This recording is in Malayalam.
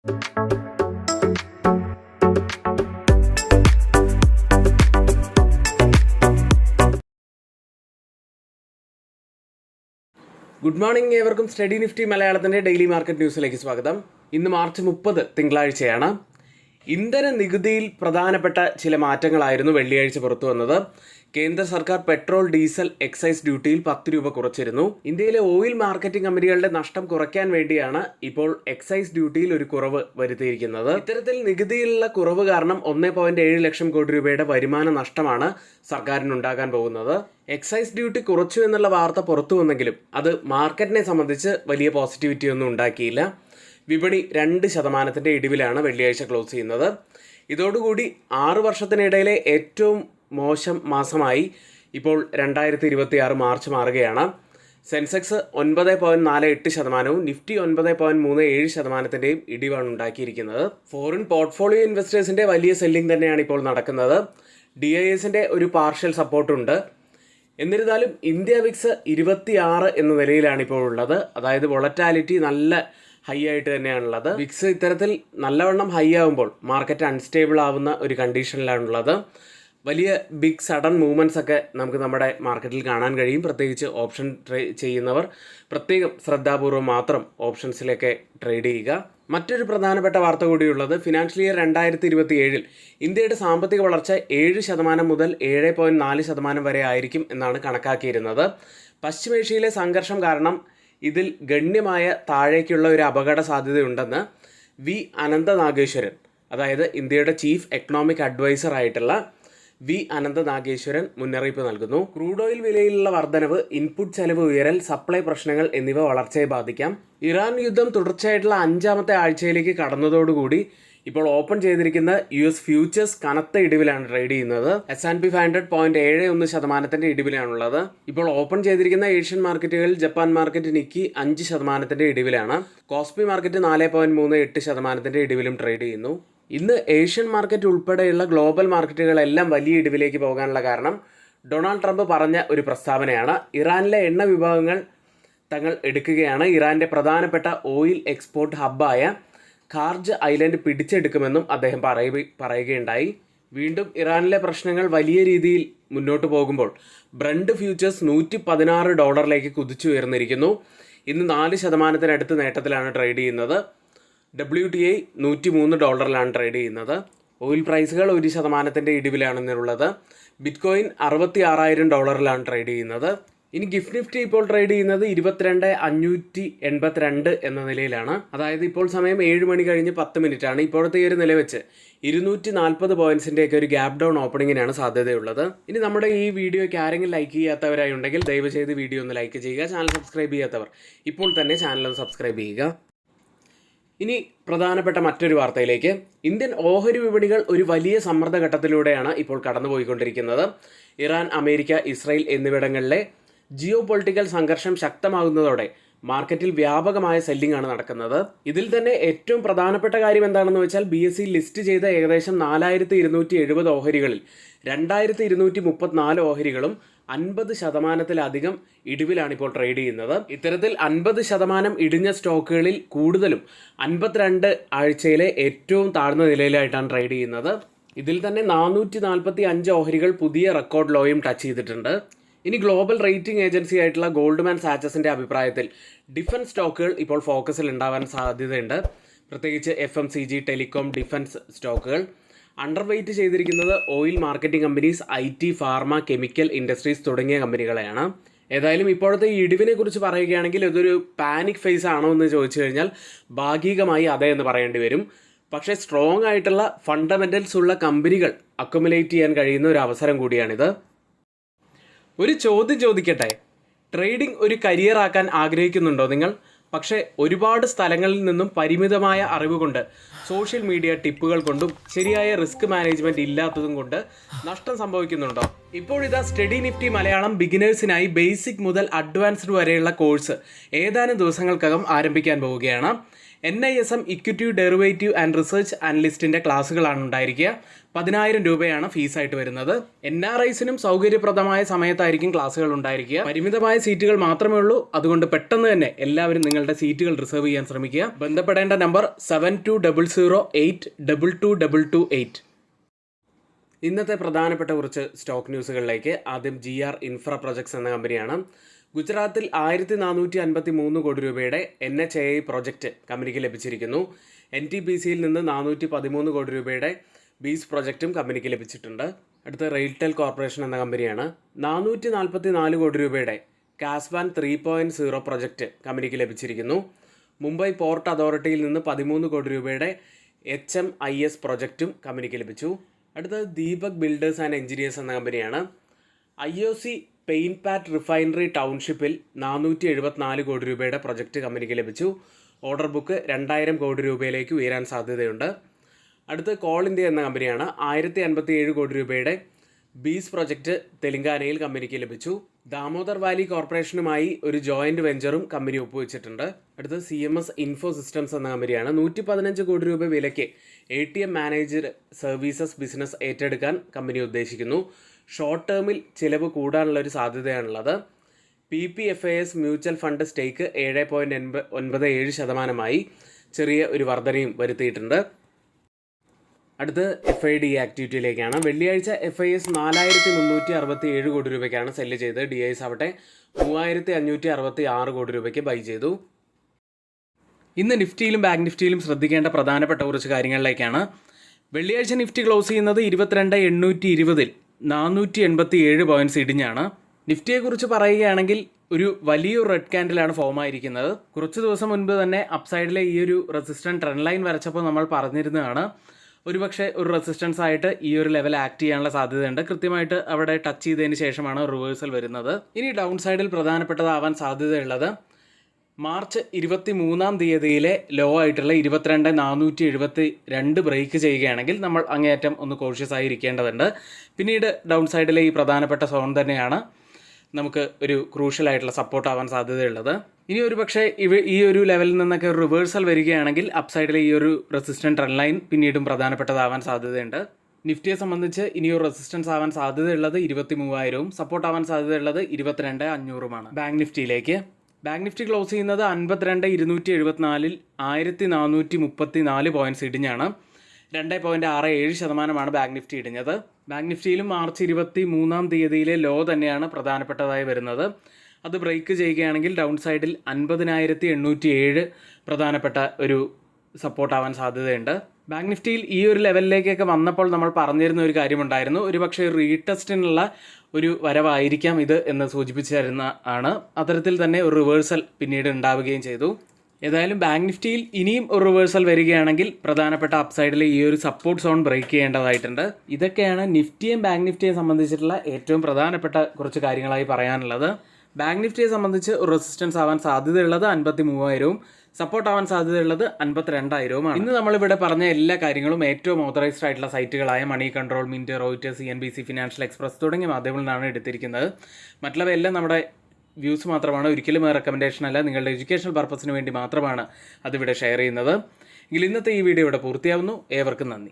ഗുഡ് മോർണിംഗ്, ഏവർക്കും സ്റ്റഡി നിഫ്റ്റി മലയാളത്തിൻ്റെ ഡെയിലി മാർക്കറ്റ് ന്യൂസിലേക്ക് സ്വാഗതം. ഇന്ന് മാർച്ച് 30 തിങ്കളാഴ്ചയാണ്. ഇന്ധന നികുതിയിൽ പ്രധാനപ്പെട്ട ചില മാറ്റങ്ങളായിരുന്നു വെള്ളിയാഴ്ച പുറത്തു വന്നത്. കേന്ദ്ര സർക്കാർ പെട്രോൾ, ഡീസൽ, എക്സൈസ് ഡ്യൂട്ടിയിൽ 10 രൂപ കുറച്ചിരുന്നു. ഇന്ത്യയിലെ ഓയിൽ മാർക്കറ്റിംഗ് കമ്പനികളുടെ നഷ്ടം കുറയ്ക്കാൻ വേണ്ടിയാണ് ഇപ്പോൾ എക്സൈസ് ഡ്യൂട്ടിയിൽ ഒരു കുറവ് വരുത്തിയിരിക്കുന്നത്. ഇത്തരത്തിൽ നികുതിയിലുള്ള കുറവ് കാരണം 1.7 ലക്ഷം കോടി രൂപയുടെ വരുമാന നഷ്ടമാണ് സർക്കാരിനുണ്ടാകാൻ പോകുന്നത്. എക്സൈസ് ഡ്യൂട്ടി കുറച്ചു എന്നുള്ള വാർത്ത പുറത്തു വന്നെങ്കിലും അത് മാർക്കറ്റിനെ സംബന്ധിച്ച് വലിയ പോസിറ്റിവിറ്റി ഒന്നും ഉണ്ടാക്കിയില്ല. വിപണി 2% ഇടിവിലാണ് വെള്ളിയാഴ്ച ക്ലോസ് ചെയ്യുന്നത്. ഇതോടുകൂടി 6 വർഷത്തിനിടയിലെ ഏറ്റവും മോശം മാസമായി ഇപ്പോൾ 2026 മാർച്ച് മാറുകയാണ്. സെൻസെക്സ് 9.48%, നിഫ്റ്റി 9.37%-യും ഇടിവാണ് ഉണ്ടാക്കിയിരിക്കുന്നത്. ഫോറിൻ പോർട്ട്ഫോളിയോ ഇൻവെസ്റ്റേഴ്സിൻ്റെ വലിയ സെല്ലിംഗ് തന്നെയാണ് ഇപ്പോൾ നടക്കുന്നത്. DISന്റെ ഒരു പാർഷ്യൽ സപ്പോർട്ടുണ്ട്. എന്നിരുന്നാലും ഇന്ത്യ വിക്സ് 26 എന്ന നിലയിലാണ് ഇപ്പോൾ ഉള്ളത്. അതായത് വൊളറ്റാലിറ്റി നല്ല ഹൈ ആയിട്ട് തന്നെയാണുള്ളത്. വിക്സ് ഇത്തരത്തിൽ നല്ലവണ്ണം ഹൈ ആകുമ്പോൾ മാർക്കറ്റ് അൺസ്റ്റേബിൾ ആവുന്ന ഒരു കണ്ടീഷനിലാണുള്ളത്. വലിയ ബിഗ് സഡൻ മൂവ്മെൻറ്റ്സ് ഒക്കെ നമുക്ക് നമ്മുടെ മാർക്കറ്റിൽ കാണാൻ കഴിയും. പ്രത്യേകിച്ച് ഓപ്ഷൻ ചെയ്യുന്നവർ പ്രത്യേകം ശ്രദ്ധാപൂർവം മാത്രം ഓപ്ഷൻസിലൊക്കെ ട്രേഡ് ചെയ്യുക. മറ്റൊരു പ്രധാനപ്പെട്ട വാർത്ത കൂടിയുള്ളത്, ഫിനാൻഷ്യൽ ഇയർ 2027 ഇന്ത്യയുടെ സാമ്പത്തിക വളർച്ച 7% മുതൽ 7.4% വരെ ആയിരിക്കും എന്നാണ് കണക്കാക്കിയിരുന്നത്. പശ്ചിമേഷ്യയിലെ സംഘർഷം കാരണം ഇതിൽ ഗണ്യമായ താഴേക്കുള്ള ഒരു അപകട സാധ്യതയുണ്ടെന്ന് വി അനന്ത നാഗേശ്വരൻ, അതായത് ഇന്ത്യയുടെ ചീഫ് എക്കണോമിക് അഡ്വൈസർ ആയിട്ടുള്ള വി അനന്ത നാഗേശ്വരൻ മുന്നറിയിപ്പ് നൽകുന്നു. ക്രൂഡ് ഓയിൽ വിലയിലുള്ള വർധനവ്, ഇൻപുട്ട് ചെലവ് ഉയരൽ, സപ്ലൈ പ്രശ്നങ്ങൾ എന്നിവ വളർച്ചയെ ബാധിക്കാം. ഇറാൻ യുദ്ധം തുടർച്ചയായിട്ടുള്ള 5ാമത്തെ ആഴ്ചയിലേക്ക് കടന്നതോടുകൂടി ഇപ്പോൾ ഓപ്പൺ ചെയ്തിരിക്കുന്ന US ഫ്യൂച്ചേഴ്സ് കനത്ത ഇടിവിലാണ് ട്രേഡ് ചെയ്യുന്നത്. S&P 500 0.71% ഇടിവിലാണുള്ളത്. ഇപ്പോൾ ഓപ്പൺ ചെയ്തിരിക്കുന്ന ഏഷ്യൻ മാർക്കറ്റുകളിൽ ജപ്പാൻ മാർക്കറ്റ് നിക്കി 5% ഇടിവിലാണ്. കോസ്പി മാർക്കറ്റ് 4.38% ഇടിവിലും ട്രേഡ് ചെയ്യുന്നു. ഇന്ന് ഏഷ്യൻ മാർക്കറ്റ് ഉൾപ്പെടെയുള്ള ഗ്ലോബൽ മാർക്കറ്റുകളെല്ലാം വലിയ ഇടിവിലേക്ക് പോകാനുള്ള കാരണം ഡൊണാൾഡ് ട്രംപ് പറഞ്ഞ ഒരു പ്രസ്താവനയാണ്. ഇറാനിലെ എണ്ണ വിഭാഗങ്ങൾ തങ്ങൾ എടുക്കുകയാണ്. ഇറാന്റെ പ്രധാനപ്പെട്ട ഓയിൽ എക്സ്പോർട്ട് ഹബ്ബായ ഖാർജ് ഐലൻഡ് പിടിച്ചെടുക്കുമെന്നും അദ്ദേഹം പറയുകയുണ്ടായി. വീണ്ടും ഇറാനിലെ പ്രശ്നങ്ങൾ വലിയ രീതിയിൽ മുന്നോട്ട് പോകുമ്പോൾ ബ്രണ്ട് ഫ്യൂച്ചേഴ്സ് $116 കുതിച്ചുയർന്നിരിക്കുന്നു. ഇന്ന് 4% നേട്ടത്തിലാണ് ട്രേഡ് ചെയ്യുന്നത്. WTI $103 ട്രേഡ് ചെയ്യുന്നത്. ഓയിൽ പ്രൈസുകൾ 1% ഇടിവിലാണെന്നുള്ളത്. ബിറ്റ്കോയിൻ $66,000 ട്രേഡ് ചെയ്യുന്നത്. ഇനി ഗിഫ്റ്റ് നിഫ്റ്റി ഇപ്പോൾ ട്രേഡ് ചെയ്യുന്നത് 22,582 എന്ന നിലയിലാണ്. അതായത് ഇപ്പോൾ സമയം 7 മണി കഴിഞ്ഞ് 10 മിനിറ്റാണ്. ഇപ്പോഴത്തെ ഈ ഒരു നില വെച്ച് 240 പോയിന്റ്സിൻ്റെയൊക്കെ ഒരു ഗ്യാപ് ഡൗൺ ഓപ്പണിങ്ങിനാണ് സാധ്യതയുള്ളത്. ഇനി നമ്മുടെ ഈ വീഡിയോയ്ക്ക് ആരെങ്കിലും ലൈക്ക് ചെയ്യാത്തവരായി ഉണ്ടെങ്കിൽ ദയവ് ചെയ്ത് വീഡിയോ ഒന്ന് ലൈക്ക് ചെയ്യുക. ചാനൽ സബ്സ്ക്രൈബ് ചെയ്യാത്തവർ ഇപ്പോൾ തന്നെ ചാനൽ ഒന്ന് സബ്സ്ക്രൈബ് ചെയ്യുക. ഇനി പ്രധാനപ്പെട്ട മറ്റൊരു വാർത്തയിലേക്ക്. ഇന്ത്യൻ ഓഹരി വിപണികൾ ഒരു വലിയ സമ്മർദ്ദഘട്ടത്തിലൂടെയാണ് ഇപ്പോൾ കടന്നുപോയിക്കൊണ്ടിരിക്കുന്നത്. ഇറാൻ, അമേരിക്ക, ഇസ്രായേൽ എന്നിവിടങ്ങളിലെ ജിയോ പൊളിറ്റിക്കൽ സംഘർഷം ശക്തമാകുന്നതോടെ മാർക്കറ്റിൽ വ്യാപകമായ സെല്ലിംഗ് ആണ് നടക്കുന്നത്. ഇതിൽ തന്നെ ഏറ്റവും പ്രധാനപ്പെട്ട കാര്യം എന്താണെന്ന് വെച്ചാൽ BSE ലിസ്റ്റ് ചെയ്ത ഏകദേശം 4270 ഓഹരികളിൽ 2234 ഓഹരികളും 50%-ലധികം ഇടിവിലാണ് ഇപ്പോൾ ട്രേഡ് ചെയ്യുന്നത്. ഇത്തരത്തിൽ 50% ഇടിഞ്ഞ സ്റ്റോക്കുകളിൽ കൂടുതലും 52 ആഴ്ചയിലെ ഏറ്റവും താഴ്ന്ന നിലയിലായിട്ടാണ് ട്രേഡ് ചെയ്യുന്നത്. ഇതിൽ തന്നെ 445 ഓഹരികൾ പുതിയ റെക്കോർഡ് ലോയും ടച്ച് ചെയ്തിട്ടുണ്ട്. ഇനി ഗ്ലോബൽ റേറ്റിംഗ് ഏജൻസി ആയിട്ടുള്ള ഗോൾഡ്മാൻ സാച്ചസിൻ്റെ അഭിപ്രായത്തിൽ ഡിഫൻസ് സ്റ്റോക്കുകൾ ഇപ്പോൾ ഫോക്കസിൽ ഉണ്ടാവാൻ സാധ്യതയുണ്ട്. പ്രത്യേകിച്ച് FMCG, ടെലികോം, ഡിഫൻസ് സ്റ്റോക്കുകൾ. അണ്ടർ വെയ്റ്റ് ചെയ്തിരിക്കുന്നത് oil marketing companies, IT, pharma, chemical industries തുടങ്ങിയ കമ്പനികളെയാണ്. ഏതായാലും ഇപ്പോഴത്തെ ഈ ഇടിവിനെ കുറിച്ച് പറയുകയാണെങ്കിൽ ഇതൊരു പാനിക് ഫേസ് ആണോ എന്ന് ചോദിച്ചു കഴിഞ്ഞാൽ ഭാഗികമായി അതെ എന്ന് പറയേണ്ടി വരും. പക്ഷേ സ്ട്രോങ് ആയിട്ടുള്ള ഫണ്ടമെൻ്റൽസ് ഉള്ള കമ്പനികൾ അക്യുമുലേറ്റ് ചെയ്യാൻ കഴിയുന്ന ഒരു അവസരം കൂടിയാണിത്. ഒരു ചോദ്യം ചോദിക്കട്ടെ, ട്രേഡിംഗ് ഒരു കരിയർ ആക്കാൻ ആഗ്രഹിക്കുന്നുണ്ടോ നിങ്ങൾ? പക്ഷേ ഒരുപാട് സ്ഥലങ്ങളിൽ നിന്നും പരിമിതമായ അറിവ് കൊണ്ട്, സോഷ്യൽ മീഡിയ ടിപ്പുകൾ കൊണ്ടും ശരിയായ റിസ്ക് മാനേജ്മെന്റ് ഇല്ലാത്തതും കൊണ്ട് നഷ്ടം സംഭവിക്കുന്നുണ്ടോ? ഇപ്പോഴിതാ സ്റ്റഡി നിഫ്റ്റി മലയാളം ബിഗിനേഴ്സിനായി ബേസിക് മുതൽ അഡ്വാൻസ്ഡ് വരെയുള്ള കോഴ്സ് ഏതാനും ദിവസങ്ങൾക്കകം ആരംഭിക്കാൻ പോവുകയാണ്. NISM equity derivative and research അനലിസ്റ്റിൻ്റെ ക്ലാസ്സുകളാണ് ഉണ്ടായിരിക്കുക. 10,000 രൂപയാണ് ഫീസായിട്ട് വരുന്നത്. NRIസിനും സൗകര്യപ്രദമായ സമയത്തായിരിക്കും ക്ലാസ്സുകൾ ഉണ്ടായിരിക്കുക. പരിമിതമായ സീറ്റുകൾ മാത്രമേ ഉള്ളൂ. അതുകൊണ്ട് പെട്ടെന്ന് തന്നെ എല്ലാവരും നിങ്ങളുടെ സീറ്റുകൾ റിസർവ് ചെയ്യാൻ ശ്രമിക്കുക. ബന്ധപ്പെടേണ്ട നമ്പർ 7200822228. ഇന്നത്തെ പ്രധാനപ്പെട്ട കുറച്ച് സ്റ്റോക്ക് ന്യൂസുകളിലേക്ക്. ആദ്യം GR ഇൻഫ്ര പ്രൊജക്ട്സ് എന്ന കമ്പനിയാണ്. ഗുജറാത്തിൽ 1453 കോടി രൂപയുടെ NHAI പ്രൊജക്റ്റ് കമ്പനിക്ക് ലഭിച്ചിരിക്കുന്നു. NTPCയിൽ നിന്ന് 413 കോടി രൂപയുടെ ബീസ് പ്രൊജക്റ്റും കമ്പനിക്ക് ലഭിച്ചിട്ടുണ്ട്. അടുത്ത റെയിൽടെൽ കോർപ്പറേഷൻ എന്ന കമ്പനിയാണ്. 444 കോടി രൂപയുടെ കാസ്വാൻ 3.0 പ്രൊജക്റ്റ് കമ്പനിക്ക് ലഭിച്ചിരിക്കുന്നു. മുംബൈ പോർട്ട് അതോറിറ്റിയിൽ നിന്ന് 13 കോടി രൂപയുടെ HMIS പ്രൊജക്റ്റും കമ്പനിക്ക് ലഭിച്ചു. അടുത്തത് ദീപക് ബിൽഡേഴ്സ് ആൻഡ് എഞ്ചിനീയേഴ്സ് എന്ന കമ്പനിയാണ്. IOC പെയിൻപാറ്റ് റിഫൈനറി ടൗൺഷിപ്പിൽ 474 കോടി രൂപയുടെ പ്രൊജക്റ്റ് കമ്പനിക്ക് ലഭിച്ചു. ഓർഡർ ബുക്ക് 2000 കോടി രൂപയിലേക്ക് ഉയരാൻ സാധ്യതയുണ്ട്. അടുത്ത് കോൾ ഇന്ത്യ എന്ന കമ്പനിയാണ്. 1057 കോടി രൂപയുടെ ബീസ് പ്രൊജക്റ്റ് തെലങ്കാനയിൽ കമ്പനിക്ക് ലഭിച്ചു. ദാമോദർ വാലി കോർപ്പറേഷനുമായി ഒരു ജോയിൻറ്റ് വെഞ്ചറും കമ്പനി ഒപ്പുവെച്ചിട്ടുണ്ട്. അടുത്ത് CMS ഇൻഫോ സിസ്റ്റംസ് എന്ന കമ്പനിയാണ്. 115 കോടി രൂപ വിലയ്ക്ക് ATM മാനേജർ സർവീസസ് ബിസിനസ് ഏറ്റെടുക്കാൻ കമ്പനി ഉദ്ദേശിക്കുന്നു. ഷോർട്ട് ടേമിൽ ചിലവ് കൂടാനുള്ളൊരു സാധ്യതയാണുള്ളത്. PPFAS മ്യൂച്വൽ ഫണ്ട് സ്റ്റേക്ക് 7.97% ചെറിയ ഒരു വർധനയും വരുത്തിയിട്ടുണ്ട്. അടുത്ത് FID ആക്ടിവിറ്റിയിലേക്കാണ്. വെള്ളിയാഴ്ച FIS 4367 കോടി രൂപയ്ക്കാണ് സെല്ല് ചെയ്തത്. DIS ആവട്ടെ 3566 കോടി രൂപയ്ക്ക് ബൈ ചെയ്തു. ഇന്ന് നിഫ്റ്റിയിലും ബാങ്ക് നിഫ്റ്റിയിലും ശ്രദ്ധിക്കേണ്ട പ്രധാനപ്പെട്ട കുറച്ച് കാര്യങ്ങളിലേക്കാണ്. വെള്ളിയാഴ്ച നിഫ്റ്റി ക്ലോസ് ചെയ്യുന്നത് 22,820-ൽ 487 പോയിൻറ്റ്സ് ഇടിഞ്ഞാണ്. നിഫ്റ്റിയെക്കുറിച്ച് പറയുകയാണെങ്കിൽ ഒരു വലിയൊരു റെഡ് ക്യാൻഡിലാണ് ഫോം ആയിരിക്കുന്നത്. കുറച്ച് ദിവസം മുൻപ് തന്നെ അപ്സൈഡിലെ ഈ ഒരു റെസിസ്റ്റൻറ്റ് ട്രെൻഡ് ലൈൻ വരച്ചപ്പോൾ നമ്മൾ പറഞ്ഞിരുന്നതാണ് ഒരുപക്ഷെ ഒരു റെസിസ്റ്റൻസ് ആയിട്ട് ഈ ഒരു ലെവൽ ആക്ട് ചെയ്യാനുള്ള സാധ്യതയുണ്ട്. കൃത്യമായിട്ട് അവിടെ ടച്ച് ചെയ്തതിന് ശേഷമാണ് റിവേഴ്സൽ വരുന്നത്. ഇനി ഡൗൺ സൈഡിൽ പ്രധാനപ്പെട്ടതാവാൻ സാധ്യതയുള്ളത് മാർച്ച് 23-ാം തീയതിയിലെ ലോ ആയിട്ടുള്ള 22,472 ബ്രേക്ക് ചെയ്യുകയാണെങ്കിൽ നമ്മൾ അങ്ങേയറ്റം ഒന്ന് കോഷ്യസ് ആയി ഇരിക്കേണ്ടതുണ്ട്. പിന്നീട് ഡൗൺ സൈഡിലെ ഈ പ്രധാനപ്പെട്ട സോൺ തന്നെയാണ് നമുക്ക് ഒരു ക്രൂഷ്യൽ ആയിട്ടുള്ള സപ്പോർട്ട് ആവാൻ സാധ്യതയുള്ളത്. ഇനി ഒരു പക്ഷേ ഈ ഒരു ലെവലിൽ നിന്നൊക്കെ ഒരു റിവേഴ്സൽ വരികയാണെങ്കിൽ അപ്സൈഡിലെ ഈ ഒരു റെസിസ്റ്റൻറ്റ് ട്രെൻഡ് ലൈൻ പിന്നീടും പ്രധാനപ്പെട്ടതാവാൻ സാധ്യതയുണ്ട്. നിഫ്റ്റിയെ സംബന്ധിച്ച് ഇനിയൊരു റെസിസ്റ്റൻസ് ആവാൻ സാധ്യതയുള്ളത് 23,000-ഉം സപ്പോർട്ട് ആവാൻ സാധ്യതയുള്ളത് 22,500-ഉമാണ്. ബാങ്ക് നിഫ്റ്റിയിലേക്ക്. ബാങ്ക് നിഫ്റ്റി ക്ലോസ് ചെയ്യുന്നത് 52,274-ൽ 1,434 പോയിൻറ്റ്സ് ഇടിഞ്ഞാണ്. 2.67% ബാങ്ക് നിഫ്റ്റി ഇടിഞ്ഞത്. ബാങ്ക് നിഫ്റ്റിയിലും മാർച്ച് 23-ാം തീയതിയിലെ ലോ തന്നെയാണ് പ്രധാനപ്പെട്ടതായി വരുന്നത്. അത് ബ്രേക്ക് ചെയ്യുകയാണെങ്കിൽ ഡൗൺ സൈഡിൽ 50,807 പ്രധാനപ്പെട്ട ഒരു സപ്പോർട്ടാവാൻ സാധ്യതയുണ്ട്. ബാങ്ക് നിഫ്റ്റിയിൽ ഈ ഒരു ലെവലിലേക്കൊക്കെ വന്നപ്പോൾ നമ്മൾ പറഞ്ഞിരുന്ന ഒരു കാര്യമുണ്ടായിരുന്നു. ഒരു പക്ഷേ റീടെസ്റ്റിനുള്ള ഒരു വരവായിരിക്കാം ഇത് എന്ന് സൂചിപ്പിച്ചിരുന്ന ആണ്. അത്തരത്തിൽ തന്നെ ഒരു റിവേഴ്സൽ പിന്നീട് ഉണ്ടാവുകയും ചെയ്തു. ഏതായാലും ബാങ്ക് നിഫ്റ്റിയിൽ ഇനിയും ഒരു റിവേഴ്സൽ വരികയാണെങ്കിൽ പ്രധാനപ്പെട്ട അപ്സൈഡിൽ ഈ ഒരു സപ്പോർട്ട് സോൺ ബ്രേക്ക് ചെയ്യേണ്ടതായിട്ടുണ്ട്. ഇതൊക്കെയാണ് നിഫ്റ്റിയും ബാങ്ക് നിഫ്റ്റിയെ സംബന്ധിച്ചിട്ടുള്ള ഏറ്റവും പ്രധാനപ്പെട്ട കുറച്ച് കാര്യങ്ങളായി പറയാനുള്ളത്. ബാങ്ക് നിഫ്റ്റിയെ സംബന്ധിച്ച് ഒരു റെസിസ്റ്റൻസ് ആവാൻ സാധ്യതയുള്ളത് 53,000-ഉം സപ്പോർട്ട് ആവാൻ സാധ്യതയുള്ളത് 52,000-ഉമാണ്. ഇന്ന് നമ്മളിവിടെ പറഞ്ഞ എല്ലാ കാര്യങ്ങളും ഏറ്റവും ഓതറൈസ്ഡ് ആയിട്ടുള്ള സൈറ്റുകളായ Moneycontrol, Mint, Reuters, CNBC, Financial Express തുടങ്ങിയ മാധ്യമങ്ങളിൽ നിന്നാണ് എടുത്തിരിക്കുന്നത്. മറ്റുള്ളവയെല്ലാം നമ്മുടെ വ്യൂസ് മാത്രമാണ്, ഒരിക്കലും റെക്കമെൻഡേഷൻ അല്ല. നിങ്ങളുടെ എഡ്യൂക്കേഷണൽ പർപ്പസിന് വേണ്ടി മാത്രമാണ് അതിവിടെ ഷെയർ ചെയ്യുന്നത്. എങ്കിൽ ഇന്നത്തെ ഈ വീഡിയോ ഇവിടെ പൂർത്തിയാവുന്നു. ഏവർക്കും നന്ദി.